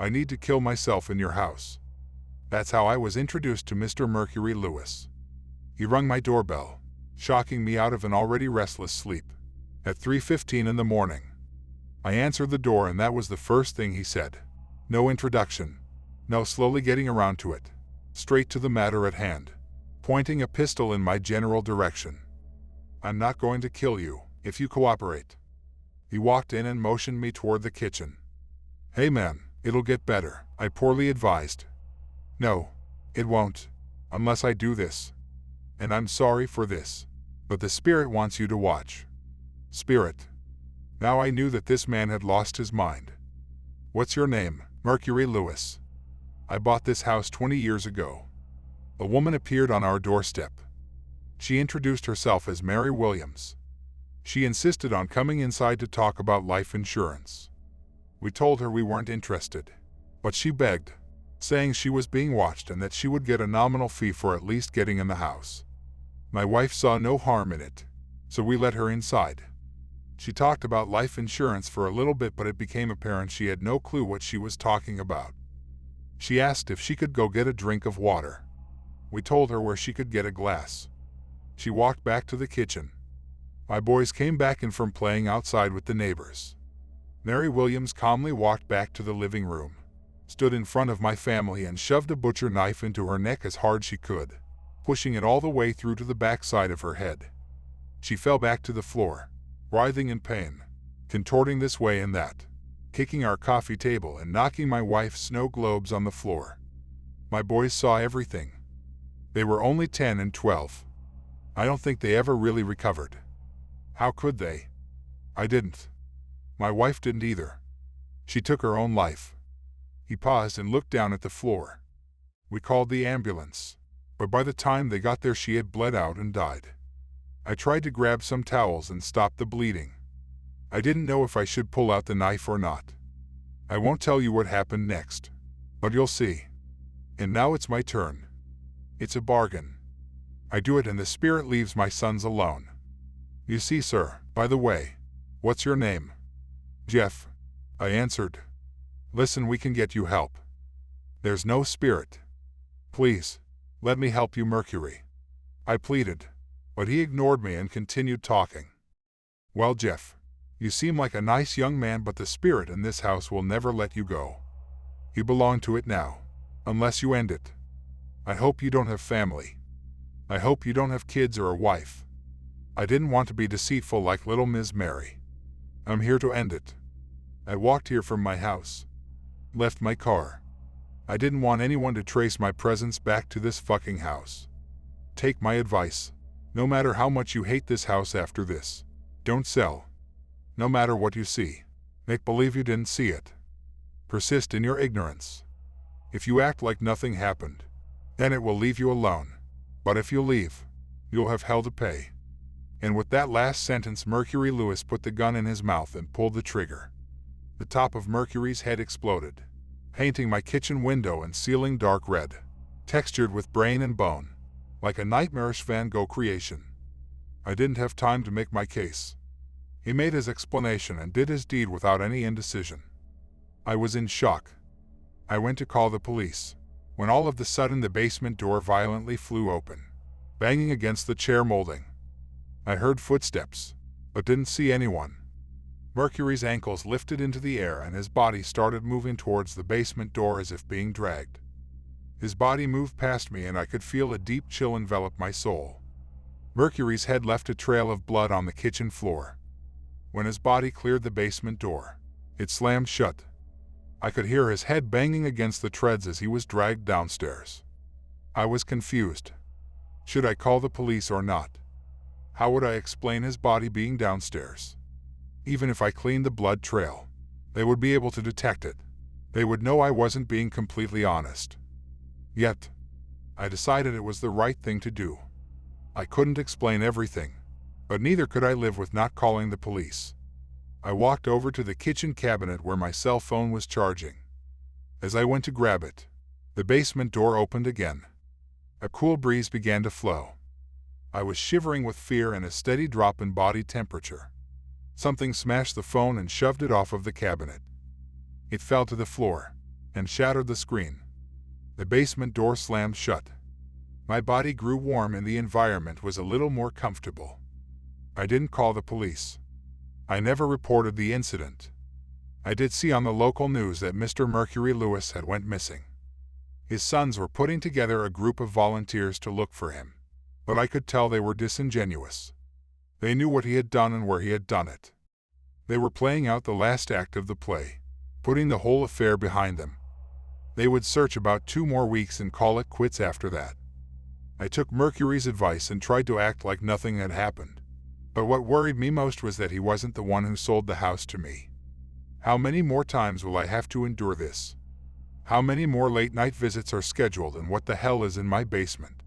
I need to kill myself in your house." That's how I was introduced to Mr. Mercury Lewis. He rung my doorbell, shocking me out of an already restless sleep, at 3:15 in the morning. I answered the door and that was the first thing he said. No introduction, no slowly getting around to it, straight to the matter at hand, pointing a pistol in my general direction. "I'm not going to kill you, if you cooperate." He walked in and motioned me toward the kitchen. "Hey man, it'll get better," I poorly advised. "No, it won't, unless I do this. And I'm sorry for this, but the spirit wants you to watch." Spirit. Now I knew that this man had lost his mind. "What's your name?" "Mercury Lewis. I bought this house 20 years ago." A woman appeared on our doorstep. She introduced herself as Mary Williams. She insisted on coming inside to talk about life insurance. We told her we weren't interested, but she begged, saying she was being watched and that she would get a nominal fee for at least getting in the house. My wife saw no harm in it, so we let her inside. She talked about life insurance for a little bit, but it became apparent she had no clue what she was talking about. She asked if she could go get a drink of water. We told her where she could get a glass. She walked back to the kitchen. My boys came back in from playing outside with the neighbors. Mary Williams calmly walked back to the living room, stood in front of my family and shoved a butcher knife into her neck as hard she could, pushing it all the way through to the back side of her head. She fell back to the floor, writhing in pain, contorting this way and that, kicking our coffee table and knocking my wife's snow globes on the floor. My boys saw everything. They were only 10 and 12. I don't think they ever really recovered. How could they? I didn't. My wife didn't either. She took her own life. He paused and looked down at the floor. We called the ambulance, but by the time they got there she had bled out and died. I tried to grab some towels and stop the bleeding. I didn't know if I should pull out the knife or not. I won't tell you what happened next, but you'll see. And now it's my turn. It's a bargain. I do it and the spirit leaves my sons alone. You see, sir, by the way, what's your name? Jeff, I answered. Listen, we can get you help. There's no spirit. Please, let me help you, Mercury. I pleaded, but he ignored me and continued talking. Well, Jeff, you seem like a nice young man, but the spirit in this house will never let you go. You belong to it now, unless you end it. I hope you don't have family. I hope you don't have kids or a wife. I didn't want to be deceitful like little Miss Mary. I'm here to end it. I walked here from my house, left my car. I didn't want anyone to trace my presence back to this fucking house. Take my advice. No matter how much you hate this house after this, don't sell. No matter what you see, make believe you didn't see it. Persist in your ignorance. If you act like nothing happened, then it will leave you alone. But if you leave, you'll have hell to pay. And with that last sentence, Mercury Lewis put the gun in his mouth and pulled the trigger. The top of Mercury's head exploded, painting my kitchen window and ceiling dark red, textured with brain and bone, like a nightmarish Van Gogh creation. I didn't have time to make my case. He made his explanation and did his deed without any indecision. I was in shock. I went to call the police, when all of a sudden the basement door violently flew open, banging against the chair molding. I heard footsteps, but didn't see anyone. Mercury's ankles lifted into the air and his body started moving towards the basement door as if being dragged. His body moved past me and I could feel a deep chill envelop my soul. Mercury's head left a trail of blood on the kitchen floor. When his body cleared the basement door, it slammed shut. I could hear his head banging against the treads as he was dragged downstairs. I was confused. Should I call the police or not? How would I explain his body being downstairs? Even if I cleaned the blood trail, they would be able to detect it. They would know I wasn't being completely honest. Yet, I decided it was the right thing to do. I couldn't explain everything, but neither could I live with not calling the police. I walked over to the kitchen cabinet where my cell phone was charging. As I went to grab it, the basement door opened again. A cool breeze began to flow. I was shivering with fear and a steady drop in body temperature. Something smashed the phone and shoved it off of the cabinet. It fell to the floor, and shattered the screen. The basement door slammed shut. My body grew warm and the environment was a little more comfortable. I didn't call the police. I never reported the incident. I did see on the local news that Mr. Mercury Lewis had went missing. His sons were putting together a group of volunteers to look for him, but I could tell they were disingenuous. They knew what he had done and where he had done it. They were playing out the last act of the play, putting the whole affair behind them. They would search about 2 more weeks and call it quits after that. I took Mercury's advice and tried to act like nothing had happened. But what worried me most was that he wasn't the one who sold the house to me. How many more times will I have to endure this? How many more late-night visits are scheduled, and what the hell is in my basement?